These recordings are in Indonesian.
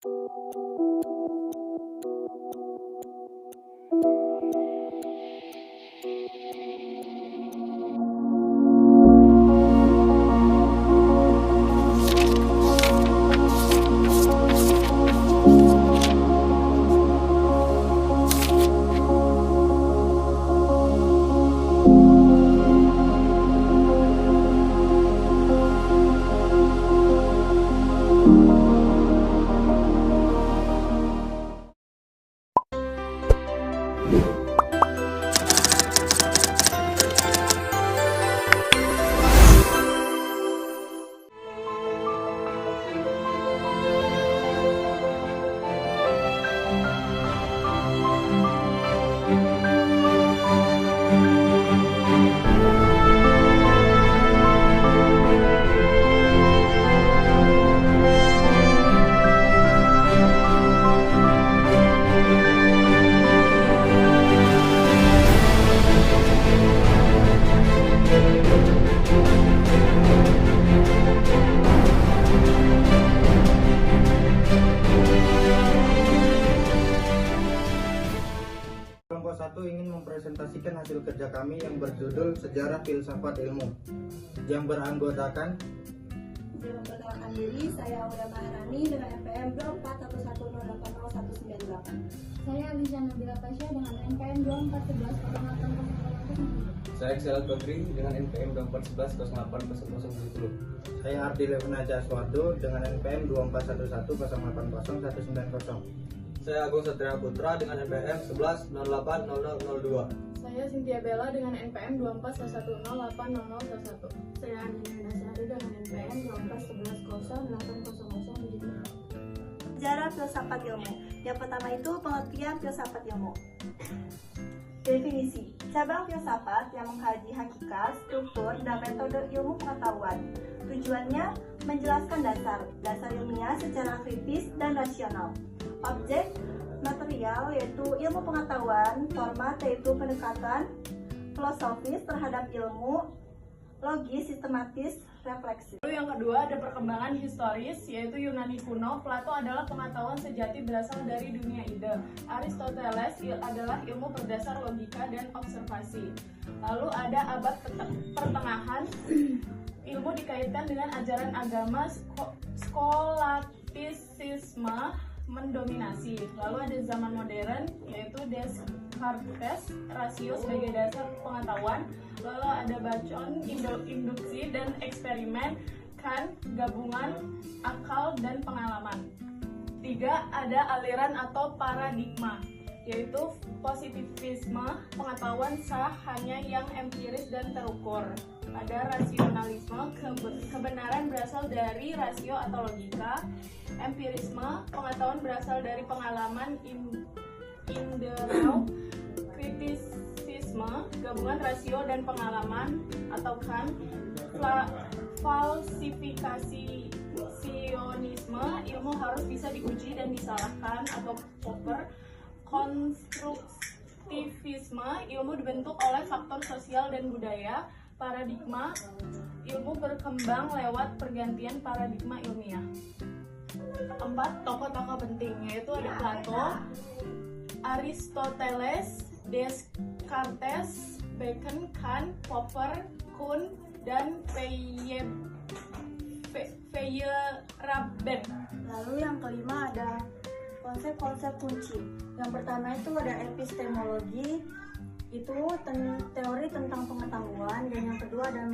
Kelompok 1 ingin mempresentasikan hasil kerja kami yang berjudul Sejarah Filsafat Ilmu yang beranggotakan diri, saya Aulia Maharani dengan NPM 2411080198. Saya Alicia Nabila Pasha dengan NPM 24110800. Saya Xelat Badri dengan NPM 2411080070. Saya Ardi Levna Jaswardo dengan NPM 2411080190. Saya Agung Satria Putra dengan NPM 11080002. Saya Cynthia Bella dengan NPM 2411080011. Saya Andina Nasari dengan NPM 141080073. Sejarah filsafat ilmu. Yang pertama itu pengertian filsafat ilmu. Definisi: cabang filsafat yang mengkaji hakikat, struktur, dan metode ilmu pengetahuan. Tujuannya menjelaskan dasar ilmiah secara kritis dan rasional. Objek material yaitu ilmu pengetahuan, format yaitu pendekatan filosofis terhadap ilmu, logis, sistematis, refleksi. Lalu yang kedua ada perkembangan historis, yaitu Yunani kuno. Plato adalah pengetahuan sejati berasal dari dunia ide. Aristoteles adalah ilmu berdasar logika dan observasi. Lalu ada abad pertengahan, ilmu dikaitkan dengan ajaran agama, skolasticisme mendominasi. Lalu ada zaman modern, yaitu Descartes, rasio sebagai dasar pengetahuan. Lalu ada Bacon, induksi dan eksperimen. Kant, gabungan akal dan pengalaman. 3. Ada aliran atau paradigma, yaitu positivisme, pengetahuan sah hanya yang empiris dan terukur. Ada rasionalisme, kebenaran berasal dari rasio atau logika. Empirisme, pengetahuan berasal dari pengalaman in the raw. Kritisisme, gabungan rasio dan pengalaman atau Kant. Falsifikasi sionisme, ilmu harus bisa diuji dan disalahkan atau Popper. Konstruktivisme, ilmu dibentuk oleh faktor sosial dan budaya. Paradigma, ilmu berkembang lewat pergantian paradigma ilmiah. 4. Tokoh-tokoh penting, yaitu ada Plato, Aristoteles, Descartes, Bacon, Kant, Popper, Kuhn, dan Feyerabend. Lalu yang kelima ada konsep-konsep kunci. Yang pertama itu ada epistemologi, itu teori tentang pengetahuan, dan yang kedua ada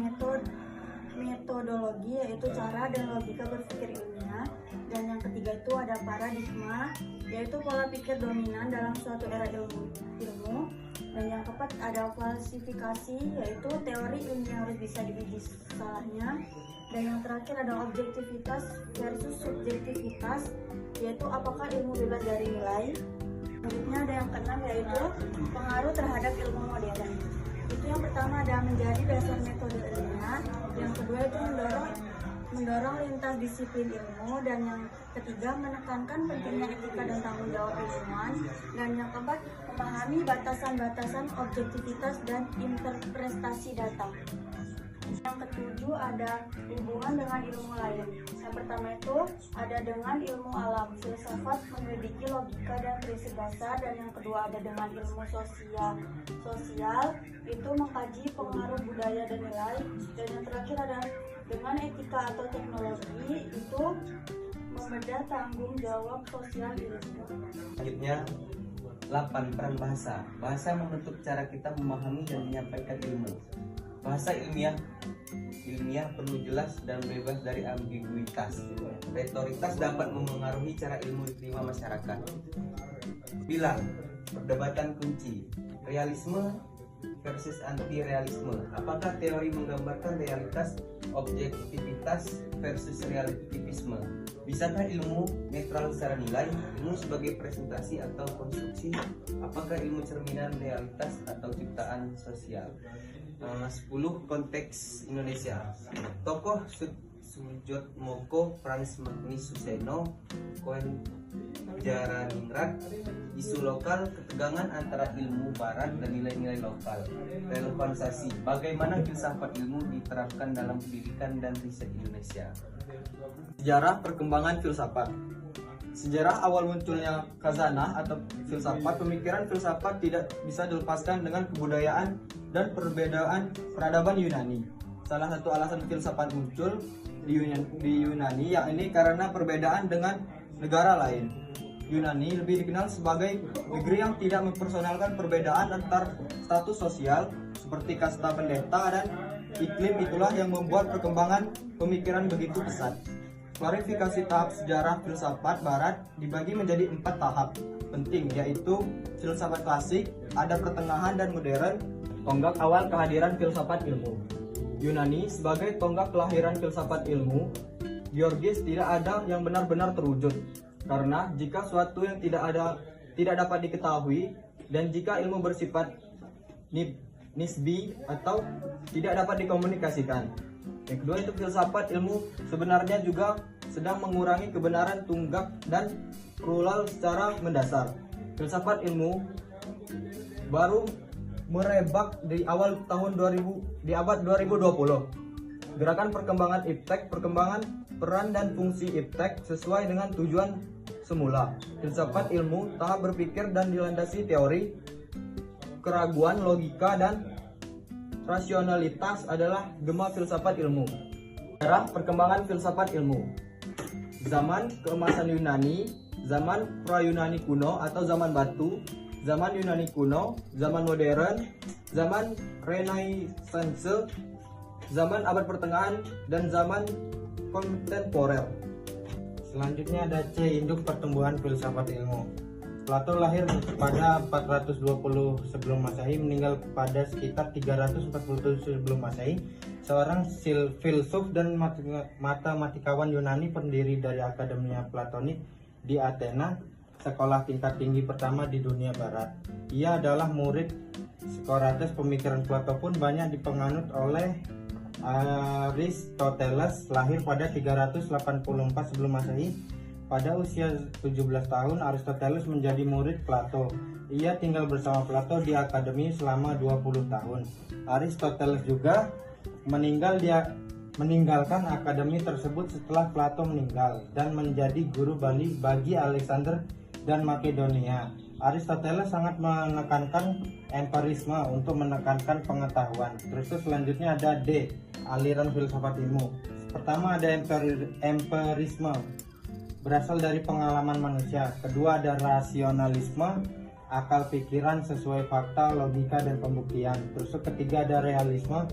metodologi, yaitu cara dan logika berpikir ilmiah, dan yang ketiga itu ada paradigma, yaitu pola pikir dominan dalam suatu era ilmu, dan yang keempat ada klasifikasi, yaitu teori ilmiah harus bisa diuji salahnya, dan yang terakhir ada objektivitas versus subjektivitas, yaitu apakah ilmu bebas dari nilai. Selanjutnya ada yang keenam, yaitu pengaruh terhadap ilmu modern. Itu yang pertama ada menjadi dasar metode ilmiah, yang kedua itu mendorong lintas disiplin ilmu, dan yang ketiga menekankan pentingnya etika dan tanggung jawab ilmuwan, dan yang keempat memahami batasan-batasan objektivitas dan interpretasi data. Yang ketujuh ada hubungan dengan ilmu lain. Yang pertama itu ada dengan ilmu alam. Filsafat filsafat menyelidiki logika dan prinsip dasar, dan yang kedua ada dengan ilmu sosial itu mengkaji pengaruh budaya dan nilai, dan yang terakhir ada dengan etika atau teknologi itu membedah tanggung jawab sosial ilmu. Selanjutnya 8. Peran bahasa. Bahasa membentuk cara kita memahami dan menyampaikan ilmu. Bahasa ilmiah penuh jelas dan bebas dari ambiguitas. Retoritas dapat memengaruhi cara ilmu diterima masyarakat. 9. Perdebatan kunci. Realisme versus anti-realisme. Apakah teori menggambarkan realitas, objektivitas versus relativisme? Bisakah ilmu netral secara nilai? Ilmu sebagai presentasi atau konstruksi? Apakah ilmu cerminan realitas atau ciptaan sosial? 10. Konteks Indonesia. Tokoh Sujatmoko, Frans Magnus Suseno, Koen Jaraningrat. Isu lokal, ketegangan antara ilmu barat dan nilai-nilai lokal. Relevansasi, bagaimana filsafat ilmu diterapkan dalam pendidikan dan riset Indonesia. Sejarah perkembangan filsafat. Sejarah awal munculnya khazanah atau filsafat, pemikiran filsafat tidak bisa dilepaskan dengan kebudayaan dan perbedaan peradaban Yunani. Salah satu alasan filsafat muncul di Yunani yakni karena perbedaan dengan negara lain. Yunani lebih dikenal sebagai negeri yang tidak mempersonalkan perbedaan antar status sosial seperti kasta pendeta dan iklim. Itulah yang membuat perkembangan pemikiran begitu pesat. Klarifikasi tahap sejarah filsafat barat dibagi menjadi 4 tahap penting, yaitu filsafat klasik, ada pertengahan dan modern, tonggak awal kehadiran filsafat ilmu. Yunani sebagai tonggak kelahiran filsafat ilmu, Georges tidak ada yang benar-benar terwujud. Karena jika suatu yang tidak dapat diketahui dan jika ilmu bersifat nisbi atau tidak dapat dikomunikasikan. Yang kedua itu filsafat ilmu sebenarnya juga sedang mengurangi kebenaran tunggak dan plural secara mendasar. Filsafat ilmu baru merebak di awal tahun 2000 di abad 2020. Gerakan perkembangan iptek, perkembangan peran dan fungsi iptek sesuai dengan tujuan semula. Filsafat ilmu tahap berpikir dan dilandasi teori, keraguan, logika, dan rasionalitas adalah gema filsafat ilmu. Sejarah perkembangan filsafat ilmu. Zaman keemasan Yunani, zaman pra-Yunani kuno atau zaman batu, zaman Yunani kuno, zaman modern, zaman Renaissance, zaman abad pertengahan, dan zaman kontemporer. Selanjutnya ada C. Induk pertumbuhan filsafat ilmu. Plato lahir pada 420 sebelum Masehi, meninggal pada sekitar 347 sebelum Masehi. Seorang filsuf dan matematikawan Yunani, pendiri dari Akademia Platonik di Athena, sekolah tingkat tinggi pertama di dunia barat. Ia adalah murid Socrates. Pemikiran Plato pun banyak dipenganut oleh Aristoteles, lahir pada 384 sebelum Masehi. Pada usia 17 tahun, Aristoteles menjadi murid Plato. Ia tinggal bersama Plato di akademi selama 20 tahun. Aristoteles juga meninggalkan akademi tersebut setelah Plato meninggal dan menjadi guru bagi Alexander dan Makedonia. Aristoteles sangat menekankan empirisme untuk menekankan pengetahuan. Terus selanjutnya ada D. Aliran filsafat ilmu. Pertama ada empirisme, berasal dari pengalaman manusia. Kedua ada rasionalisme, akal pikiran sesuai fakta, logika, dan pembuktian. Terus ketiga ada realisme,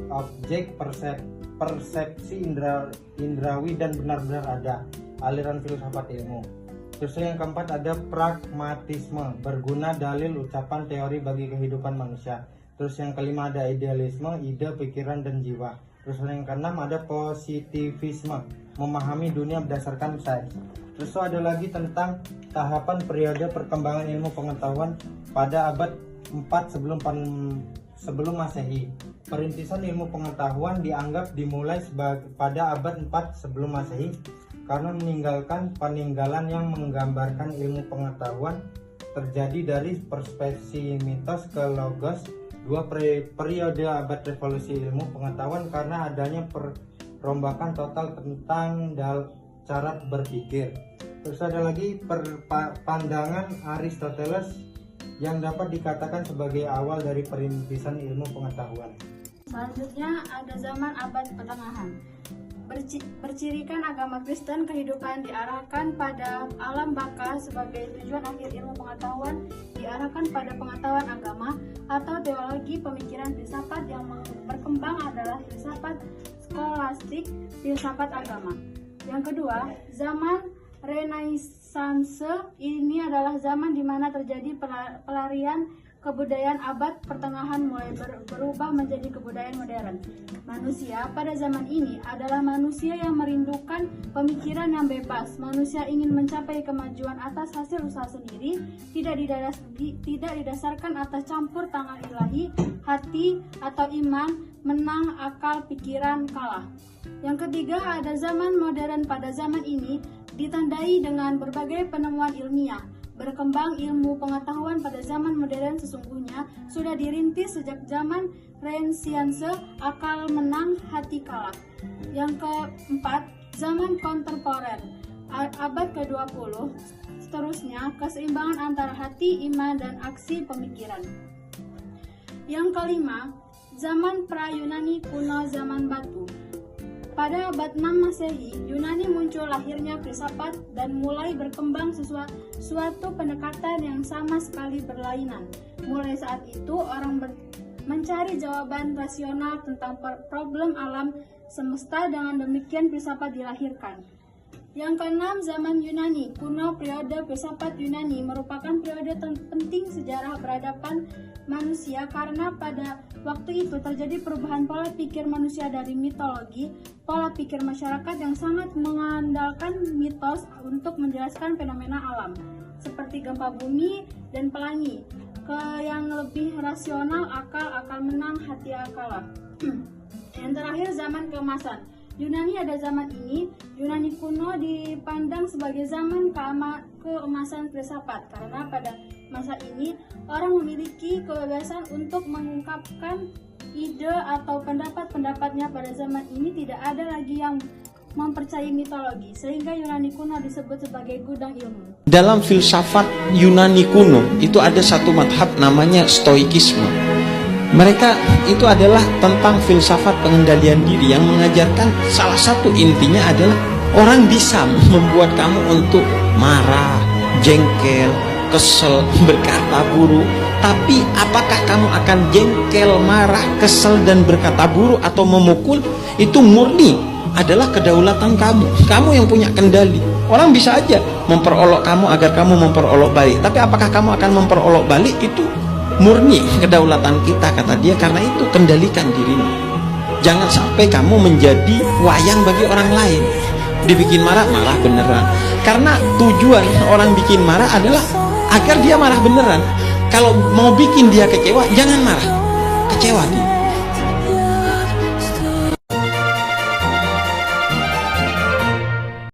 objek persepsi indrawi dan benar-benar ada. Aliran filsafat ilmu. Terus yang keempat ada pragmatisme, berguna, dalil, ucapan, teori bagi kehidupan manusia. Terus yang kelima ada idealisme, ide, pikiran, dan jiwa. Terus yang keenam ada positivisme, memahami dunia berdasarkan sains. Terus ada lagi tentang tahapan periode perkembangan ilmu pengetahuan pada abad 4 sebelum Masehi. Perintisan ilmu pengetahuan dianggap dimulai pada abad 4 sebelum Masehi karena peninggalan yang menggambarkan ilmu pengetahuan terjadi dari perspektif mitos ke logos. Dua periode abad revolusi ilmu pengetahuan karena adanya perombakan total tentang cara berpikir. Terus ada lagi pandangan Aristoteles yang dapat dikatakan sebagai awal dari perintisan ilmu pengetahuan. Selanjutnya ada zaman abad pertengahan. Bercirikan agama Kristen, kehidupan diarahkan pada alam baka sebagai tujuan akhir ilmu pengetahuan, diarahkan pada pengetahuan agama atau teologi. Pemikiran filsafat yang berkembang adalah filsafat skolastik, filsafat agama. Yang kedua, zaman Renaissance. Ini adalah zaman di mana terjadi pelarian kebudayaan abad pertengahan mulai berubah menjadi kebudayaan modern. Manusia pada zaman ini adalah manusia yang merindukan pemikiran yang bebas. Manusia ingin mencapai kemajuan atas hasil usaha sendiri, tidak didasarkan atas campur tangan ilahi, hati atau iman, menang akal, pikiran kalah. Yang ketiga ada zaman modern. Pada zaman ini ditandai dengan berbagai penemuan ilmiah. Berkembang ilmu pengetahuan pada zaman modern sesungguhnya sudah dirintis sejak zaman Renaissance, akal menang, hati kalah. Yang keempat, zaman kontemporer, abad ke-20. Seterusnya, keseimbangan antara hati, iman, dan aksi pemikiran. Yang kelima, zaman pra-Yunani kuno, zaman batu. Pada abad 6 Masehi, Yunani muncul lahirnya filsafat dan mulai berkembang suatu pendekatan yang sama sekali berlainan. Mulai saat itu, orang mencari jawaban rasional tentang problem alam semesta, dengan demikian filsafat dilahirkan. Yang keenam, zaman Yunani kuno. Periode filsafat Yunani merupakan periode penting sejarah peradaban manusia karena pada waktu itu terjadi perubahan pola pikir manusia dari mitologi, pola pikir masyarakat yang sangat mengandalkan mitos untuk menjelaskan fenomena alam seperti gempa bumi dan pelangi, ke yang lebih rasional, akal menang, hati kalah. Yang terakhir, zaman keemasan. Yunani ada zaman ini, Yunani kuno dipandang sebagai zaman keemasan filsafat karena pada masa ini orang memiliki kebebasan untuk mengungkapkan ide atau pendapat-pendapatnya. Pada zaman ini tidak ada lagi yang mempercayai mitologi, sehingga Yunani kuno disebut sebagai gudang ilmu. Dalam filsafat Yunani kuno itu ada satu madhab namanya Stoikisme. Mereka itu adalah tentang filsafat pengendalian diri yang mengajarkan salah satu intinya adalah orang bisa membuat kamu untuk marah, jengkel, kesel, berkata buruk. Tapi apakah kamu akan jengkel, marah, kesel, dan berkata buruk atau memukul? Itu murni adalah kedaulatan kamu. Kamu yang punya kendali. Orang bisa aja memperolok kamu agar kamu memperolok balik. Tapi apakah kamu akan memperolok balik? Itu murni kedaulatan kita, kata dia. Karena itu kendalikan dirimu. Jangan sampai kamu menjadi wayang bagi orang lain. Dibikin marah, marah beneran. Karena tujuan orang bikin marah adalah agar dia marah beneran. Kalau mau bikin dia kecewa, jangan marah, kecewa dia.